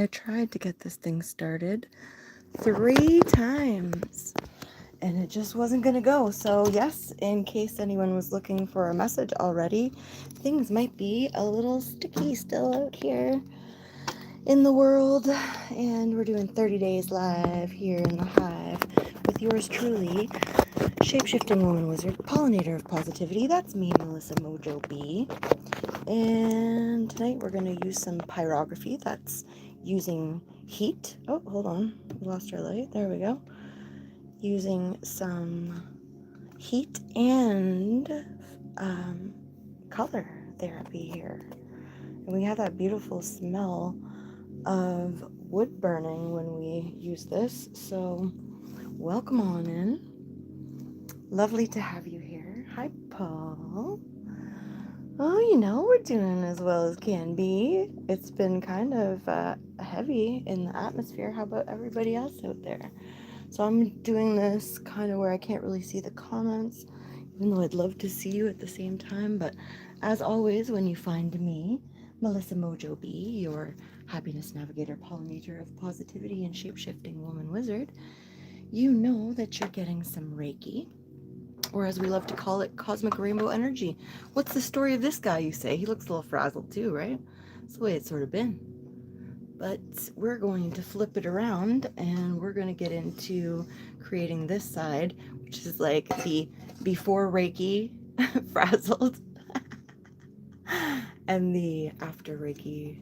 I tried to get this thing started 3 times and it just wasn't going to go. So yes, in case anyone was looking for a message already, things might be a little sticky still out here in the world. And we're doing 30 days live here in the hive with yours truly, Shapeshifting Woman Wizard, Pollinator of Positivity. That's me, Melissa Mojo B. And tonight we're going to use some pyrography. That's using heat. Oh, hold on. We lost our light. There we go. Using some heat and color therapy here. And we have that beautiful smell of wood burning when we use this. So welcome on in. Lovely to have you here. Hi, Paul. Oh, you know, we're doing as well as can be. It's been kind of heavy in the atmosphere. How about everybody else out there? So I'm doing this kind of where I can't really see the comments, even though I'd love to see you at the same time. But as always, when you find me, Melissa Mojo B, your happiness navigator, pollinator of positivity, and shapeshifting woman wizard, you know that you're getting some Reiki, or as we love to call it, cosmic rainbow energy. What's the story of this guy, you say? He looks a little frazzled too, right? That's the way it's sort of been. But we're going to flip it around and we're going to get into creating this side, which is like the before Reiki frazzled and the after Reiki.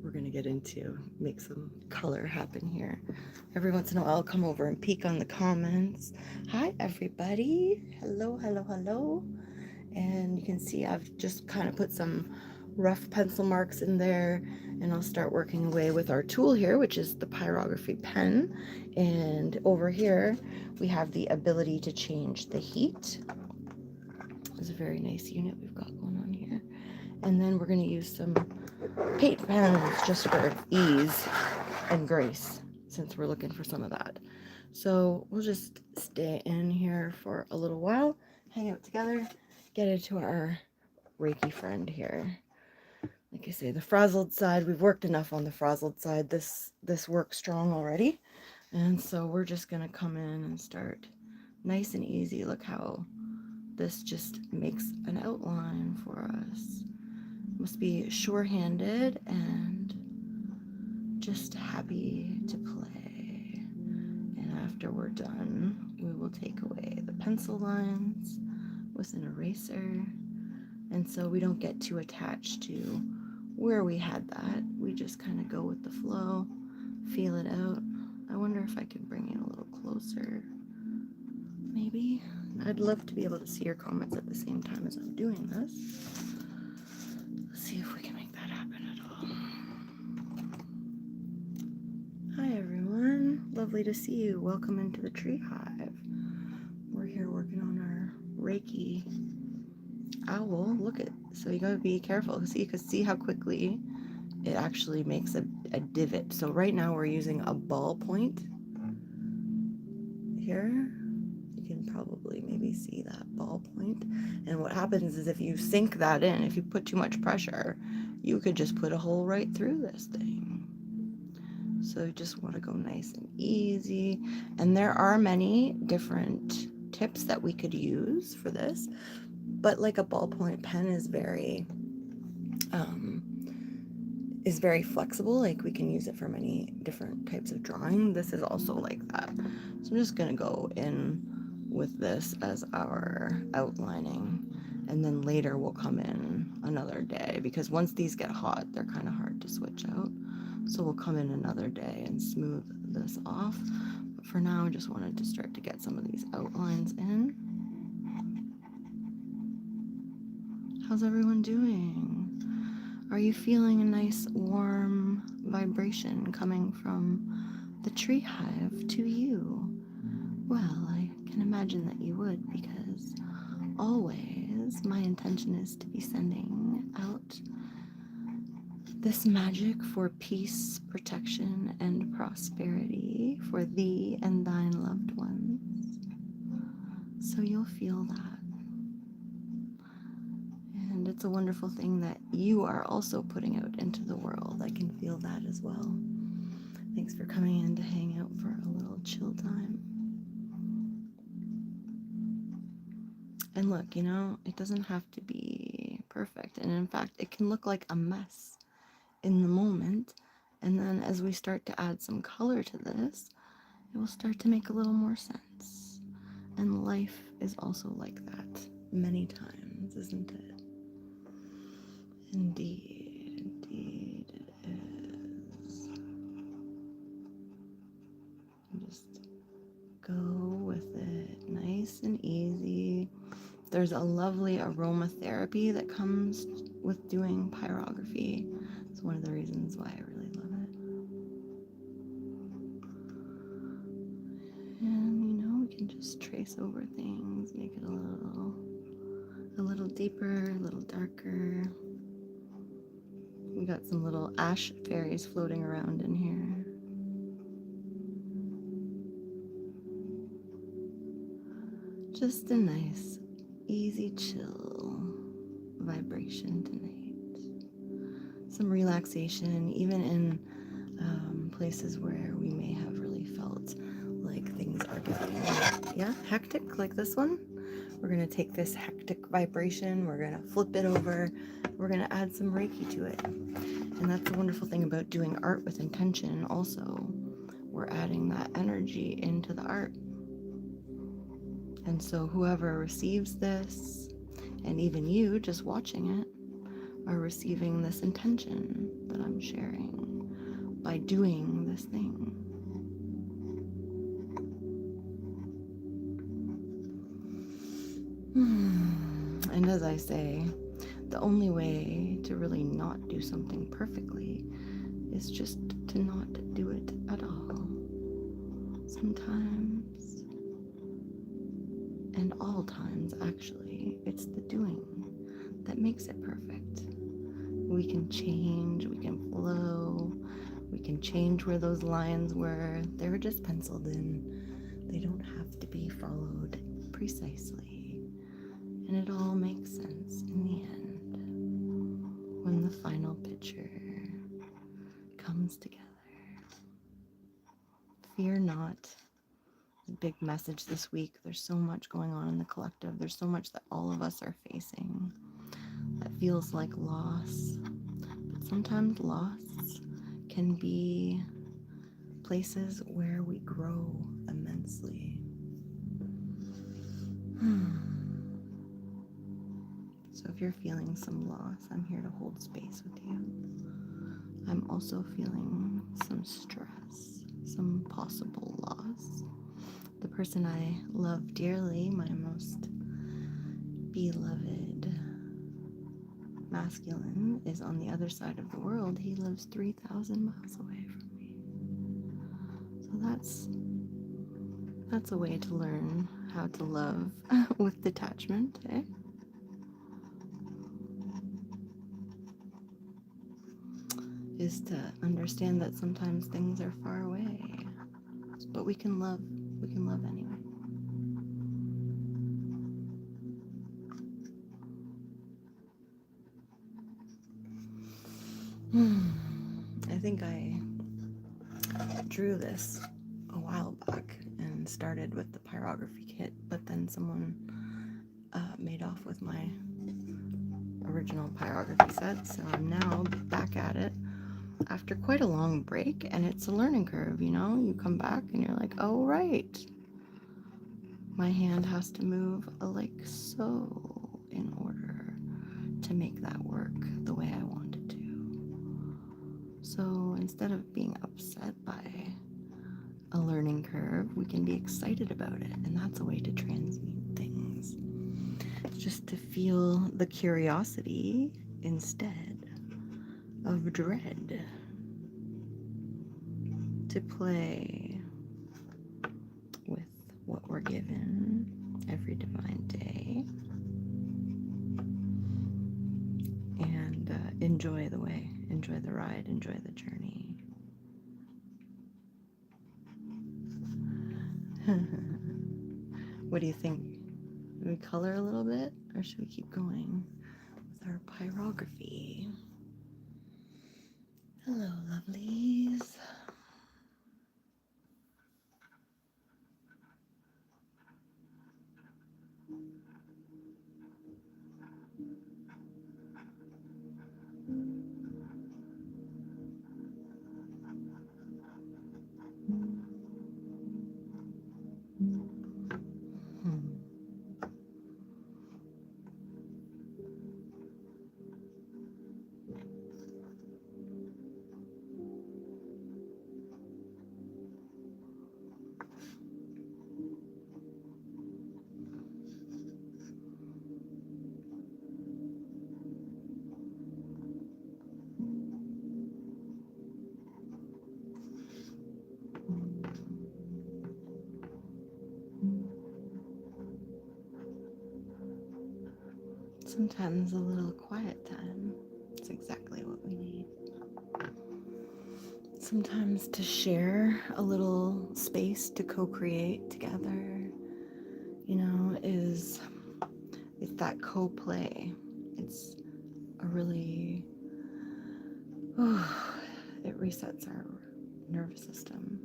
We're going to get into make some color happen here. Every once in a while I'll come over and peek on the comments. Hi everybody. Hello, hello, hello. And you can see I've just kind of put some rough pencil marks in there, and I'll start working away with our tool here, which is the pyrography pen. And over here we have the ability to change the heat. It's a very nice unit we've got going on here. And then we're going to use some paint pens just for ease and grace, since we're looking for some of that. So we'll just stay in here for a little while, hang out together, get into our Reiki friend here. Like I say, the frazzled side, we've worked enough on the frazzled side. This works strong already. And so we're just going to come in and start nice and easy. Look how this just makes an outline for us. Must be sure-handed and just happy to play. And after we're done, we will take away the pencil lines with an eraser. And so we don't get too attached to where we had that. We just kind of go with the flow, feel it out. I wonder if I can bring you a little closer. Maybe. I'd love to be able to see your comments at the same time as I'm doing this. Let's see if we can make that happen at all. Hi everyone. Lovely to see you. Welcome into the tree hive. We're here working on our Reiki Owl. Look at, so you gotta be careful. So you can see how quickly it actually makes a divot. So right now we're using a ball point here. You can probably maybe see that ball point. And what happens is if you sink that in, if you put too much pressure, you could just put a hole right through this thing. So you just want to go nice and easy. And there are many different tips that we could use for this. But like a ballpoint pen is very flexible. Like we can use it for many different types of drawing. This is also like that. So I'm just gonna go in with this as our outlining, and then later we'll come in another day, because once these get hot, they're kind of hard to switch out. So we'll come in another day and smooth this off. But for now, I just wanted to start to get some of these outlines in. How's everyone doing? Are you feeling a nice warm vibration coming from the tree hive to you? Well, I can imagine that you would, because always my intention is to be sending out this magic for peace, protection, and prosperity for thee and thine loved ones. So you'll feel that. And it's a wonderful thing that you are also putting out into the world. I can feel that as well. Thanks for coming in to hang out for a little chill time. And look, you know, it doesn't have to be perfect. And in fact, it can look like a mess in the moment. And then as we start to add some color to this, it will start to make a little more sense. And life is also like that many times, isn't it? Indeed, indeed it is. Just go with it, nice and easy. There's a lovely aromatherapy that comes with doing pyrography. It's one of the reasons why I really love it. And you know, we can just trace over things, make it a little deeper, a little darker. We got some little ash fairies floating around in here. Just a nice, easy, chill vibration tonight. Some relaxation, even in places where we may have really felt like things are getting, hectic, like this one. We're going to take this hectic vibration, we're going to flip it over, we're going to add some Reiki to it. And that's the wonderful thing about doing art with intention also. We're adding that energy into the art. And so whoever receives this, and even you just watching it, are receiving this intention that I'm sharing by doing this thing. And as I say, the only way to really not do something perfectly is just to not do it at all. Sometimes, and all times actually, it's the doing that makes it perfect. We can change, we can flow, we can change where those lines were. They were just penciled in. They don't have to be followed precisely. And it all makes sense in the end when the final picture comes together. Fear not. Big message this week. There's so much going on in the collective. There's so much that all of us are facing that feels like loss. But sometimes loss can be places where we grow immensely. So if you're feeling some loss, I'm here to hold space with you. I'm also feeling some stress, some possible loss. The person I love dearly, my most beloved masculine, is on the other side of the world. He lives 3,000 miles away from me. So that's a way to learn how to love with detachment, eh? Is to understand that sometimes things are far away, but we can love anyway. I think I drew this a while back and started with the pyrography kit, but then someone made off with my original pyrography set, so I'm now back at it after quite a long break, and it's a learning curve, you know? You come back and you're like, oh right, my hand has to move like so in order to make that work the way I want it to. So instead of being upset by a learning curve, we can be excited about it, and that's a way to transmute things. Just to feel the curiosity instead of dread. To play with what we're given every divine day. And enjoy the way, enjoy the ride, enjoy the journey. What do you think? Should we color a little bit, or should we keep going our pyrography. Hello, lovelies. Sometimes a little quiet time is exactly what we need. Sometimes to share a little space to co-create together, it's that co-play. It's a really, it resets our nervous system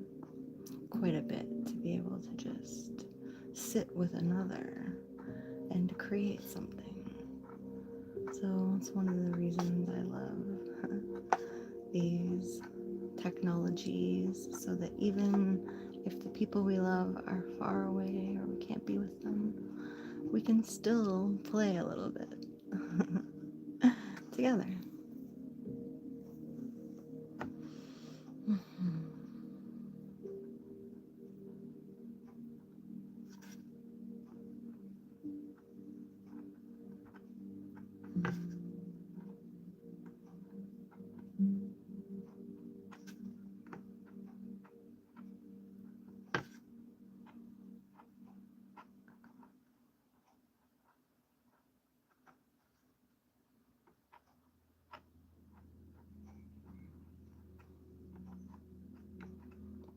quite a bit to be able to just sit with another and to create something. So it's one of the reasons I love these technologies, so that even if the people we love are far away or we can't be with them, we can still play a little bit together.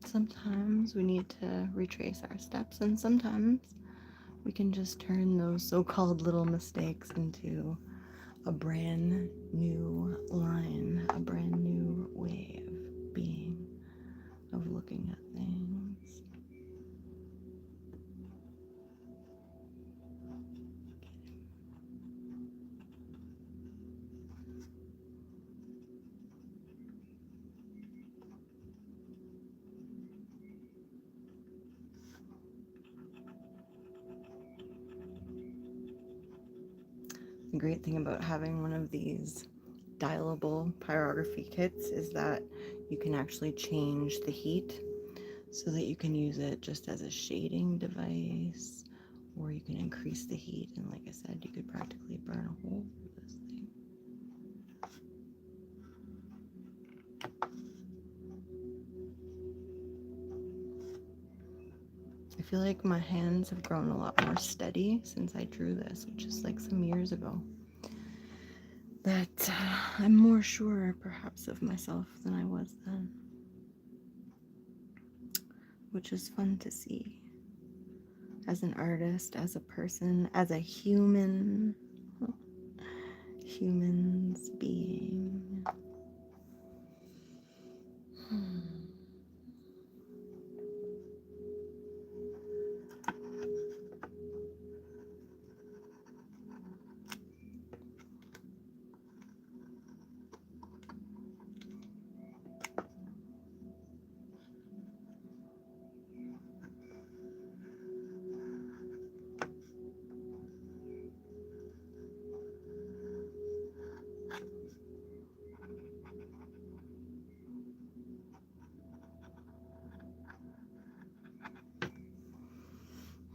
Sometimes we need to retrace our steps, and sometimes we can just turn those so-called little mistakes into a brand new line, a brand new way of being, of looking at things. The great thing about having one of these dialable pyrography kits is that you can actually change the heat so that you can use it just as a shading device, or you can increase the heat, and like I said, you could practically burn a hole through this thing. I feel like my hands have grown a lot more steady since I drew this, which is like some years ago. That I'm more sure perhaps of myself than I was then, which is fun to see. As an artist, as a person, as a human, humans being.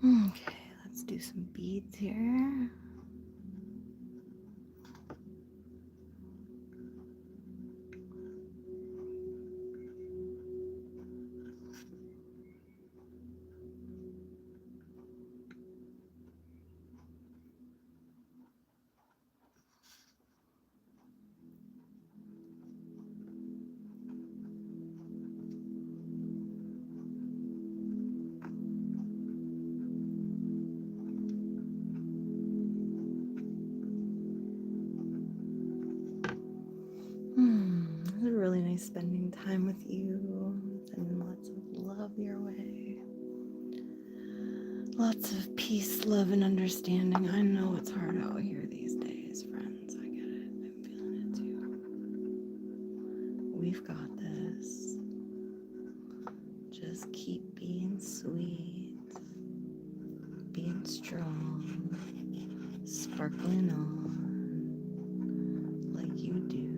Okay, let's do some beads here. spending time with you, sending lots of love your way. Lots of peace, love, and understanding. I know it's hard out here these days, friends. I get it. I'm feeling it too. We've got this. Just keep being sweet, being strong, sparkling on like you do.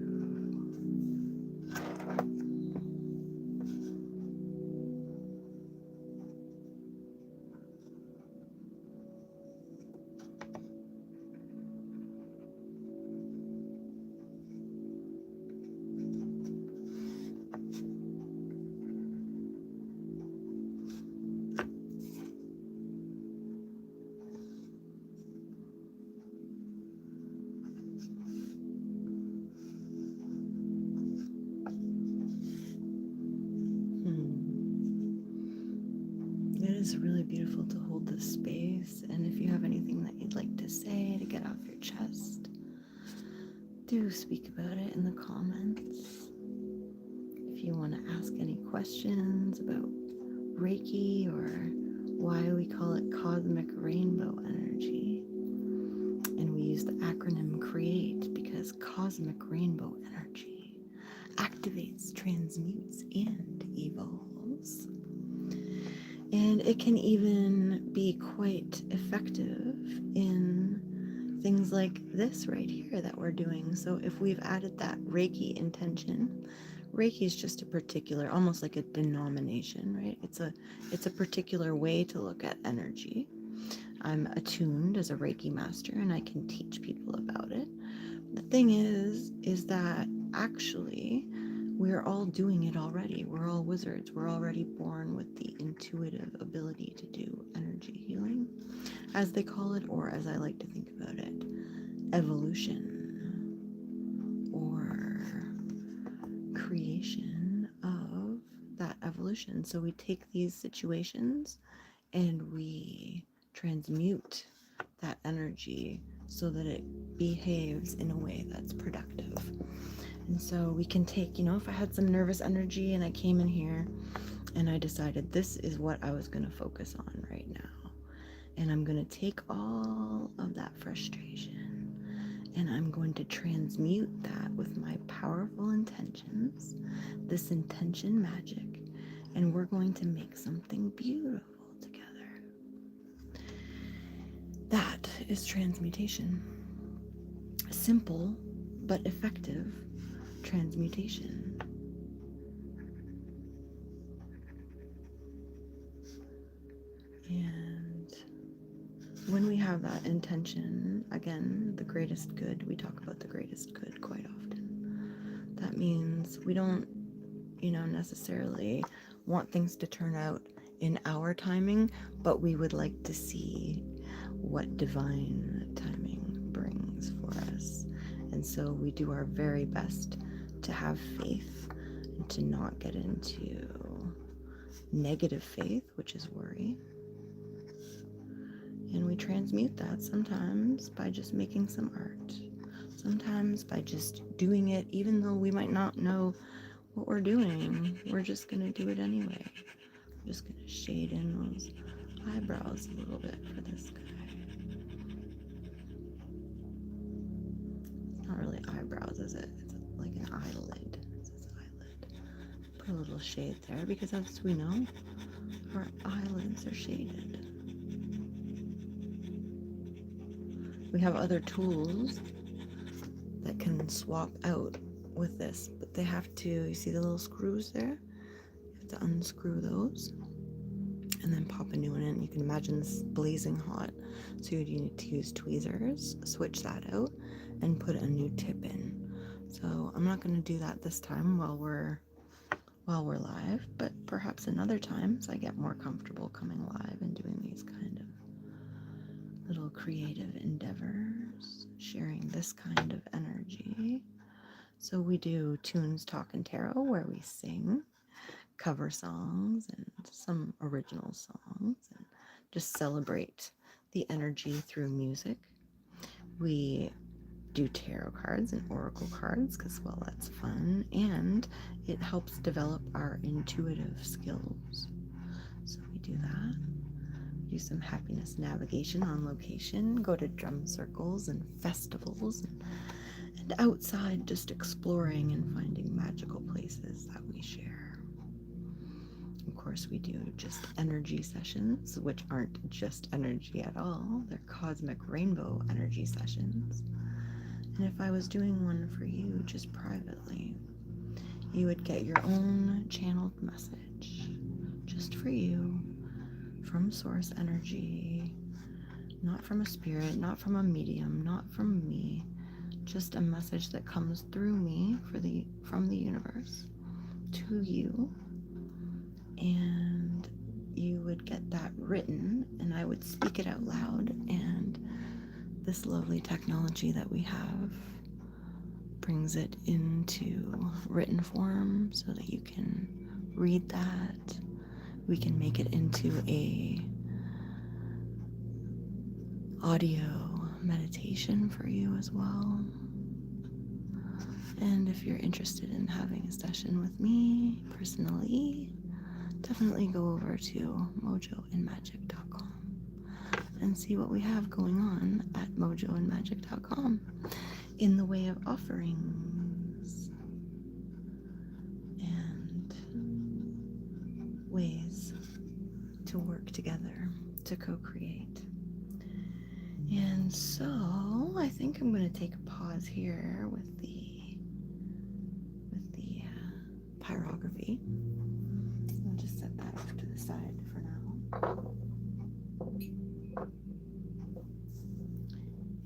It is really beautiful to hold this space, and if you have anything that you'd like to say to get off your chest, do speak about it in the comments. If you want to ask any questions about Reiki or why we call it cosmic rainbow energy, and we use the acronym CREATE because cosmic rainbow energy activates, transmutes, and evolves. And it can even be quite effective in things like this right here that we're doing. So if we've added that Reiki intention, Reiki is just a particular, almost like a denomination, right? It's a particular way to look at energy. I'm attuned as a Reiki master and I can teach people about it. The thing is that actually we're all doing it already. We're all wizards. We're already born with the intuitive ability to do energy healing, as they call it, or as I like to think about it, evolution or creation of that evolution. So we take these situations and we transmute that energy so that it behaves in a way that's productive. And so we can take, if I had some nervous energy and I came in here and I decided this is what I was going to focus on right now. And I'm going to take all of that frustration and I'm going to transmute that with my powerful intentions, this intention magic, and we're going to make something beautiful together. That is transmutation. Simple but effective transmutation. And when we have that intention, again, the greatest good, we talk about the greatest good quite often. That means we don't, necessarily want things to turn out in our timing, but we would like to see what divine timing brings for us. And so we do our very best to have faith and to not get into negative faith, which is worry. And we transmute that sometimes by just making some art, sometimes by just doing it even though we might not know what we're doing. We're just going to do it anyway. I'm just going to shade in those eyebrows a little bit for this guy. It's not really eyebrows, is it? It's like an eyelid. It's his eyelid. Put a little shade there because as we know, our eyelids are shaded. We have other tools that can swap out with this, but they have to, you see the little screws there? You have to unscrew those and then pop a new one in. You can imagine this blazing hot, so you need to use tweezers, switch that out, and put a new tip in. So I'm not going to do that this time while we're live, but perhaps another time, so I get more comfortable coming live and doing these kind of little creative endeavors, sharing this kind of energy. So we do Tunes, Talk, and Tarot, where we sing cover songs and some original songs and just celebrate the energy through music. We do tarot cards and oracle cards because, well, that's fun, and it helps develop our intuitive skills. So we do that. Do some happiness navigation on location, go to drum circles and festivals, and outside just exploring and finding magical places that we share. Of course, we do just energy sessions, which aren't just energy at all. They're cosmic rainbow energy sessions. And if I was doing one for you just privately, you would get your own channeled message just for you from source energy, not from a spirit, not from a medium, not from me, just a message that comes through me from the universe to you. And you would get that written, and I would speak it out loud, and this lovely technology that we have brings it into written form so that you can read that. We can make it into a audio meditation for you as well. And if you're interested in having a session with me personally, definitely go over to mojoandmagic.com and see what we have going on at mojoandmagic.com in the way of offerings and ways to work together to co-create. And so I think I'm going to take a pause here with the pyrography. I'll just set that off to the side for now.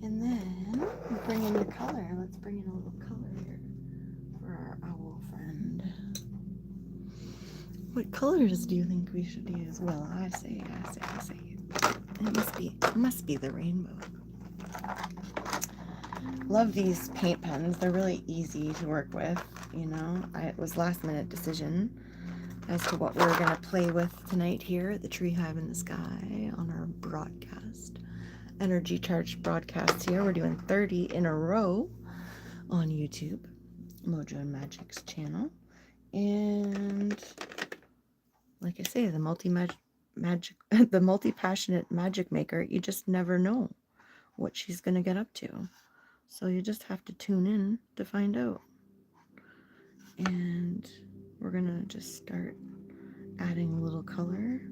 And then bring in the color. Let's bring in a little color here for our owl friend. What colors do you think we should use? Well, I say. It must be the rainbow. Love these paint pens. They're really easy to work with, you know. It was last minute decision as to what we're going to play with tonight here at the TreeHive in the Sky on our broadcast. Energy charged broadcasts here. We're doing 30 in a row on YouTube, Mojo and Magic's channel. And like I say, the multi-passionate magic maker, you just never know what she's going to get up to. So you just have to tune in to find out. And we're going to just start adding a little color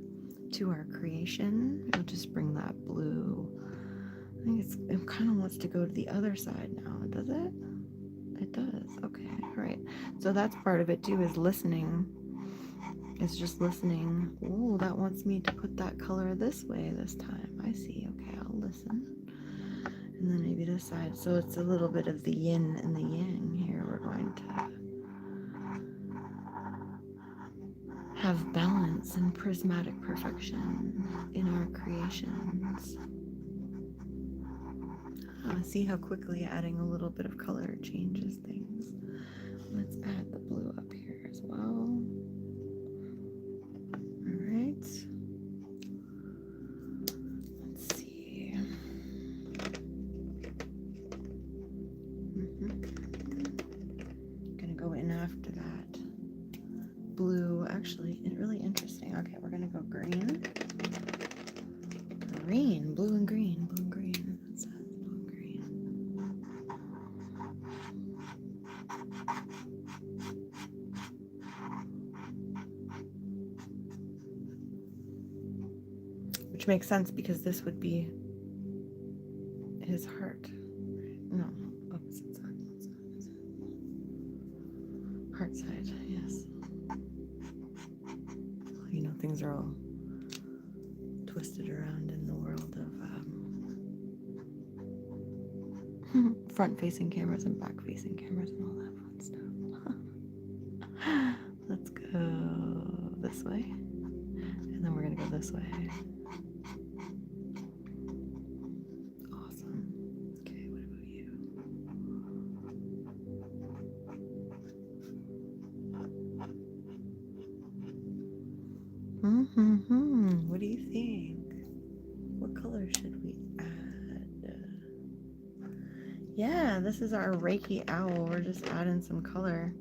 to our creation. We'll just bring that blue. I think it kind of wants to go to the other side now, does it? It does. Okay, all right. So that's part of it too, is listening. It's just listening. Oh, that wants me to put that color this way this time. I see. Okay, I'll listen. And then maybe this side. So it's a little bit of the yin and the yang here. We're going to have balance and prismatic perfection in our creations. See how quickly adding a little bit of color changes things. Let's add the blue up here as well. All right. Let's see. Gonna go in after that. Blue, actually, really interesting. Okay, we're gonna go green. Green, blue and green, blue and green. It says blue and green. Which makes sense because this would be his heart. No, opposite side. Heart side, yes. Well, you know, things are all twisted around in the world of front-facing cameras and back-facing cameras and all that fun stuff. Let's go this way, and then we're gonna go this way. Awesome. Okay, what about you? What do you think? What color should we add? Yeah, this is our Reiki Owl. We're just adding some color.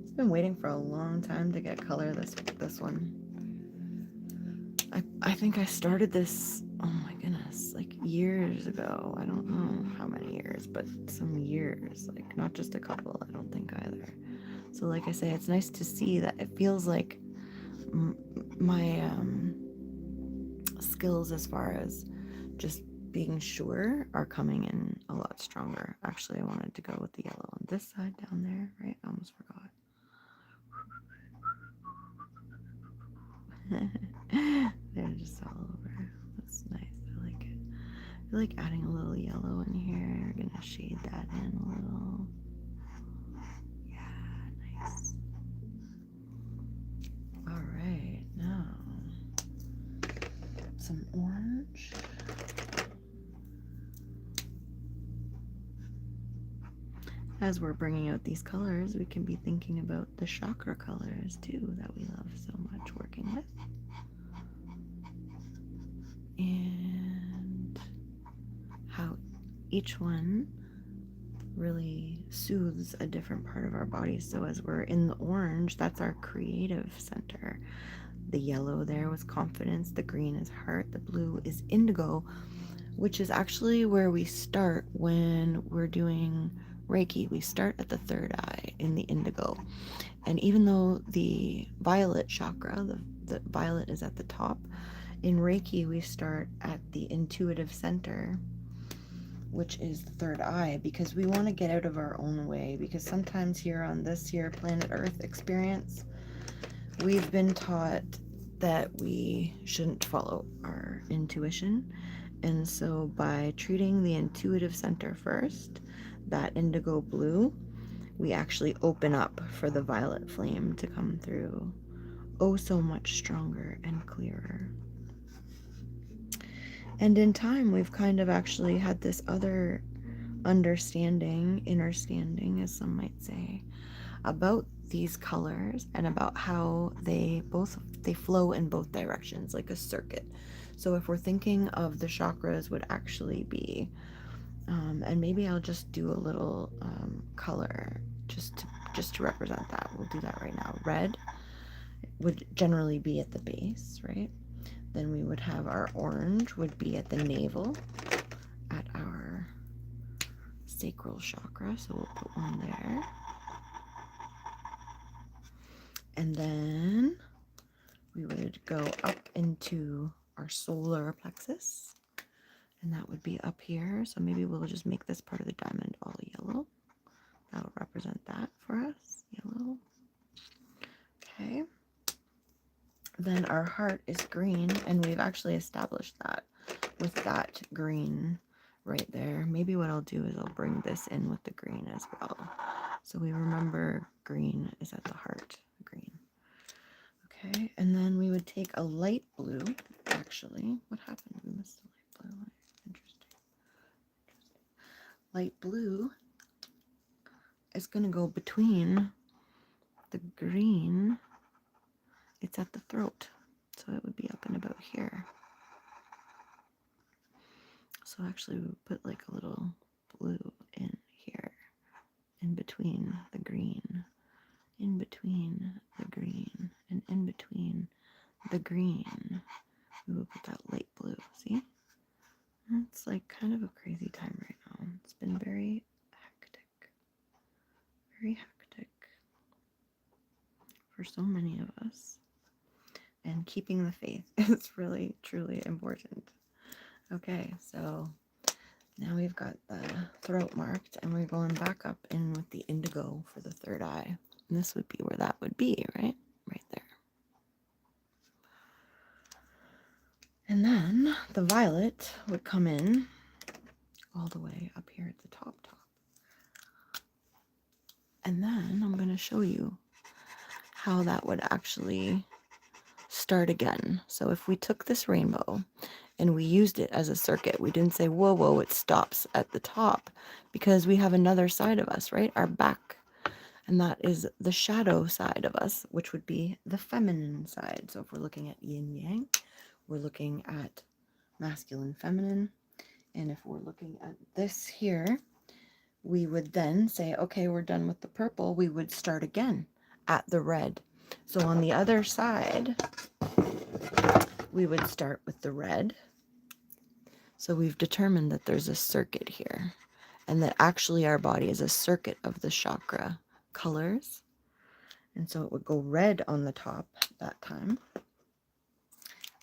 It's been waiting for a long time to get color, this one. I think I started this, oh my goodness, like years ago. I don't know how many years, but some years, like not just a couple, I don't think either. So like I say, it's nice to see that it feels like my skills as far as just being sure are coming in a lot stronger. Actually, I wanted to go with the yellow on this side down there, right? I almost forgot. They're just all over. That's nice. I like it. I like adding a little yellow in here. We're gonna shade that in a little. Yeah, nice. All right, now some orange. As we're bringing out these colors, we can be thinking about the chakra colors too that we love so much working with. And how each one really soothes a different part of our body. So as we're in the orange, that's our creative center. The yellow there was confidence, the green is heart, the blue is indigo, which is actually where we start when we're doing Reiki. We start at the third eye in the indigo. And even though the violet chakra, the violet is at the top, in Reiki we start at the intuitive center, which is the third eye, because we want to get out of our own way. Because sometimes here on this here planet Earth experience, we've been taught that we shouldn't follow our intuition. And so by treating the intuitive center first, that indigo blue, we actually open up for the violet flame to come through oh so much stronger and clearer. And in time, we've kind of actually had this other understanding, understanding, as some might say, about these colors and about how they flow in both directions like a circuit. So if we're thinking of the chakras would actually be, and maybe I'll just do a little color just to represent that. We'll do that right now. Red would generally be at the base, right? Then we would have our orange would be at the navel, at our sacral chakra. So we'll put one there. And then we would go up into our solar plexus, and that would be up here. So maybe we'll just make this part of the diamond all yellow. That'll represent that for us, yellow. Okay. Then our heart is green, and we've actually established that with that green right there. Maybe what I'll do is I'll bring this in with the green as well. So we remember green is at the heart, green. Okay, and then we would take a light blue. Actually, what happened? We missed the light blue. Interesting. Light blue is going to go between the green. It's at the throat, so it would be up and about here. So actually, we would put like a little blue in here, in between the green, in between the green, and in between the green. We will put that light blue. See? It's like kind of a crazy time right now. It's been very hectic for so many of us. And keeping the faith is really, truly important. Okay, so now we've got the throat marked, and we're going back up in with the indigo for the third eye. And this would be where that would be, right? Right there. And then the violet would come in all the way up here at the top. And then I'm going to show you how that would actually start again. So if we took this rainbow and we used it as a circuit, we didn't say, whoa, whoa, it stops at the top, because we have another side of us, right? Our back. And that is the shadow side of us, which would be the feminine side. So if we're looking at yin yang, we're looking at masculine, feminine. And if we're looking at this here, we would then say, okay, we're done with the purple. We would start again at the red. So on the other side, we would start with the red. So we've determined that there's a circuit here, and that actually our body is a circuit of the chakra colors. And so it would go red on the top that time.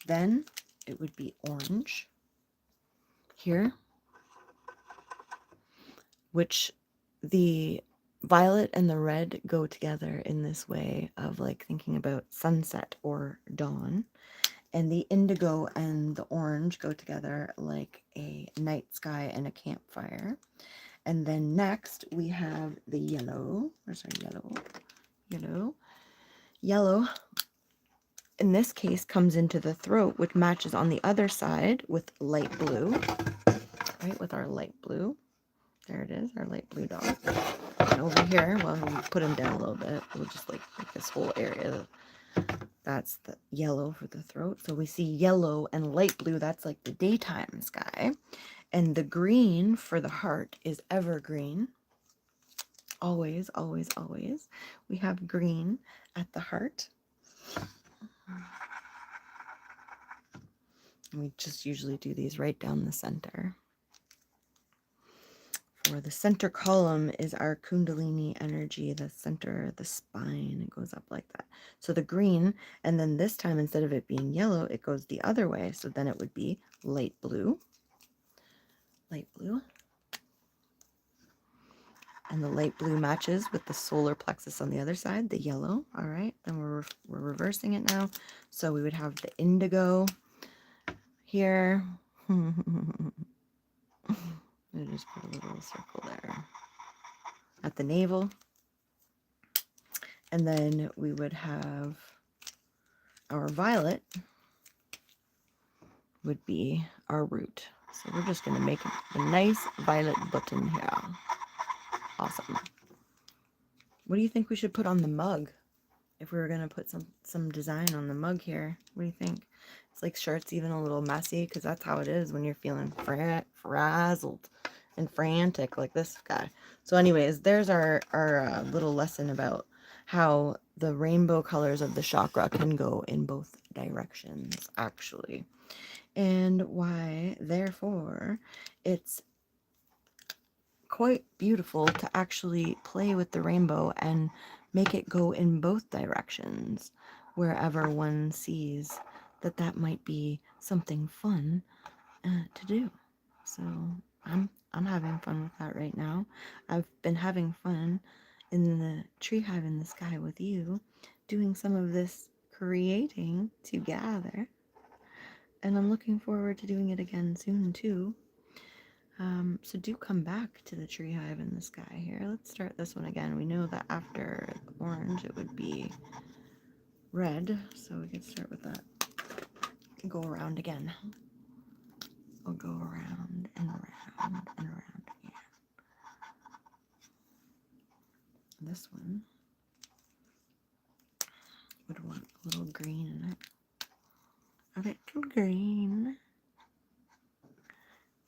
Then it would be orange here, which the violet and the red go together in this way of like thinking about sunset or dawn. And the indigo and the orange go together like a night sky and a campfire. And then next we have the yellow. Where's our yellow? Yellow, in this case, comes into the throat, which matches on the other side with light blue, right? With our light blue. There it is, our light blue dog. And over here, well, we'll put him down a little bit. We'll just like this whole area. That's the yellow for the throat. So we see yellow and light blue. That's like the daytime sky. And the green for the heart is evergreen. Always, always, always. We have green at the heart. We just usually do these right down the center. For the center column is our Kundalini energy, the center, the spine. It goes up like that. So the green, and then this time, instead of it being yellow, it goes the other way. So then it would be light blue. Light blue. And the light blue matches with the solar plexus on the other side, the yellow. All right, then we're reversing it now. So we would have the indigo here. I just put a little circle there at the navel. And then we would have our violet would be our root. So we're just going to make a nice violet button here. Awesome. What do you think we should put on the mug? If we were going to put some design on the mug here, what do you think? It's like sure it's even a little messy, because that's how it is when you're feeling frazzled and frantic like this guy. So anyways, there's our little lesson about how the rainbow colors of the chakra can go in both directions, actually. And why, therefore, it's quite beautiful to actually play with the rainbow and make it go in both directions, wherever one sees that that might be something fun to do. So I'm having fun with that right now. I've been having fun in the TreeHive in the Sky with you, doing some of this creating together. And I'm looking forward to doing it again soon too. So do come back to the TreeHive in the Sky here. Let's start this one again. We know that after orange it would be red, so we can start with that. Go around again. We'll go around and around and around again. This one would want a little green in it. A little green.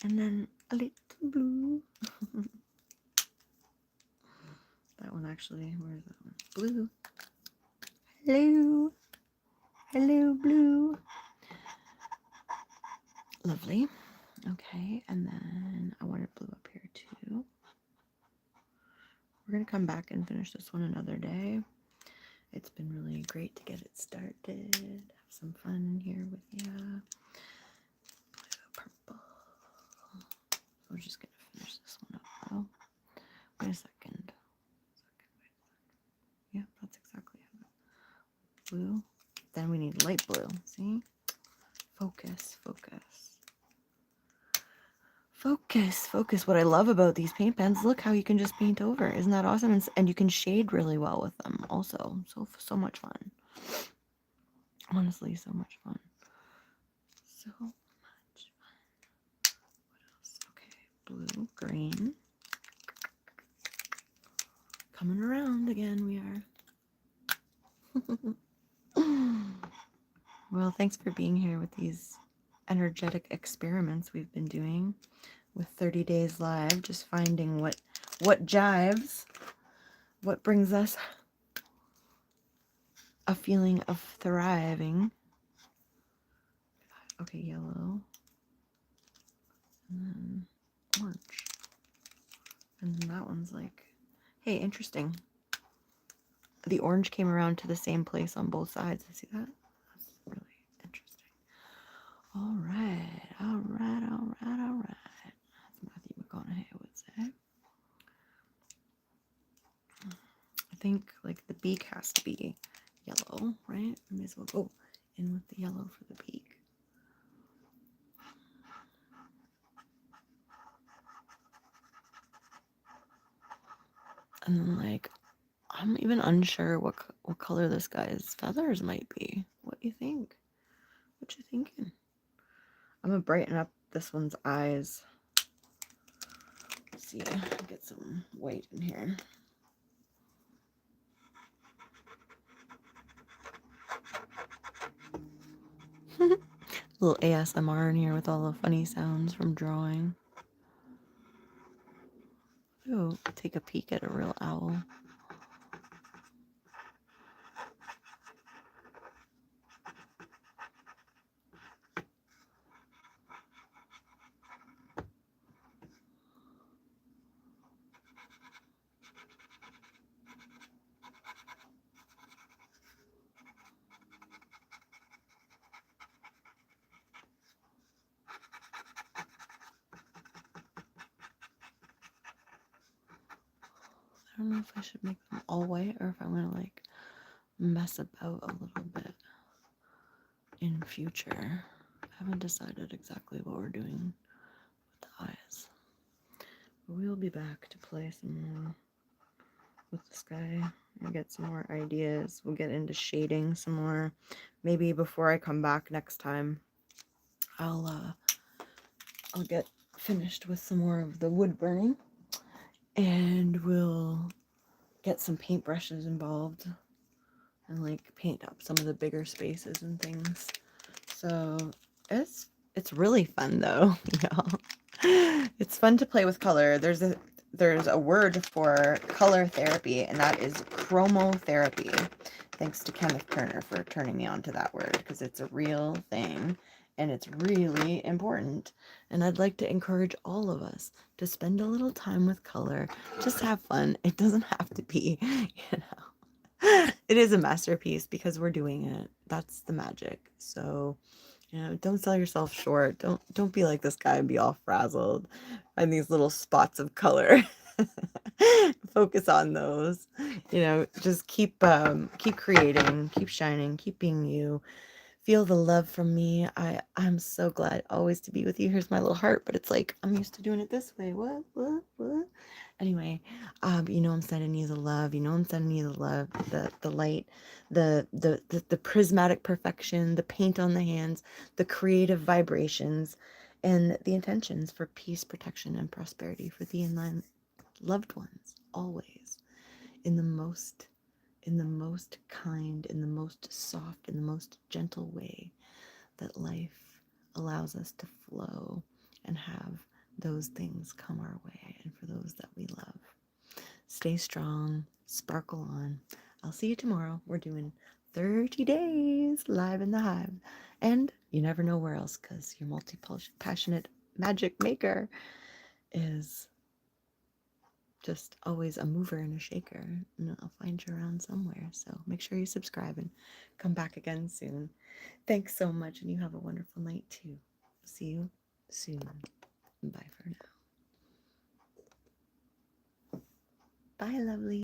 And then a little blue. That one actually, where is that one? Blue. Hello. Hello, blue. Lovely. Okay, and then I wanted blue up here too. We're going to come back and finish this one another day. It's been really great to get it started. Have some fun here with you. Blue, purple. We're just going to finish this one up though. Wait a second. Yeah, that's exactly how it. Blue. Then we need light blue. See? Focus, focus. Focus, focus. What I love about these paint pens, look how you can just paint over. Isn't that awesome? And you can shade really well with them also. So much fun. Honestly, so much fun. So much fun. What else? Okay, blue, green. Coming around again, we are. Well, thanks for being here with these energetic experiments we've been doing with 30 Days Live, just finding what what jives, what brings us a feeling of thriving. Okay, yellow, and then orange, and then that one's like, hey, interesting. The orange came around to the same place on both sides. See that? That's really interesting. All right, all right, all right, all right. As Matthew McConaughey would say. I think like the beak has to be yellow, right? I may as well go in with the yellow for the beak. And then like, I'm even unsure what color this guy's feathers might be. What do you think? What you thinking? I'm gonna brighten up this one's eyes. Let's see, get some white in here. Little ASMR in here with all the funny sounds from drawing. Ooh, take a peek at a real owl. I don't know if I should make them all white or if I'm gonna like mess about a little bit in future. I haven't decided exactly what we're doing with the eyes. But we'll be back to play some more with the sky and get some more ideas. We'll get into shading some more. Maybe before I come back next time, I'll get finished with some more of the wood burning, and we'll get some paintbrushes involved and like paint up some of the bigger spaces and things. So it's really fun though, y'all. It's fun to play with color. There's a word for color therapy, and that is chromotherapy. Thanks to Kenneth Turner for turning me on to that word, because it's a real thing and it's really important. And I'd like to encourage all of us to spend a little time with color. Just have fun. It doesn't have to be, it is a masterpiece because we're doing it. That's the magic. So, don't sell yourself short. Don't be like this guy and be all frazzled by these little spots of color. Focus on those. Just keep creating, keep shining, keep being you. Feel the love from me. I'm so glad always to be with you. Here's my little heart, but it's like I'm used to doing it this way. What? Anyway, I'm sending you the love. I'm sending you the love, the light, the prismatic perfection, the paint on the hands, the creative vibrations, and the intentions for peace, protection, and prosperity for thee and thine loved ones, always in the most kind, in the most soft, in the most gentle way that life allows us to flow and have those things come our way, and for those that we love. Stay strong, sparkle on. I'll see you tomorrow. We're doing 30 days live in the hive, and you never know where else, because your multi-passionate magic maker is just always a mover and a shaker, and I'll find you around somewhere. So make sure you subscribe and come back again soon. Thanks so much, and you have a wonderful night too. See you soon. Bye for now. Bye, lovely.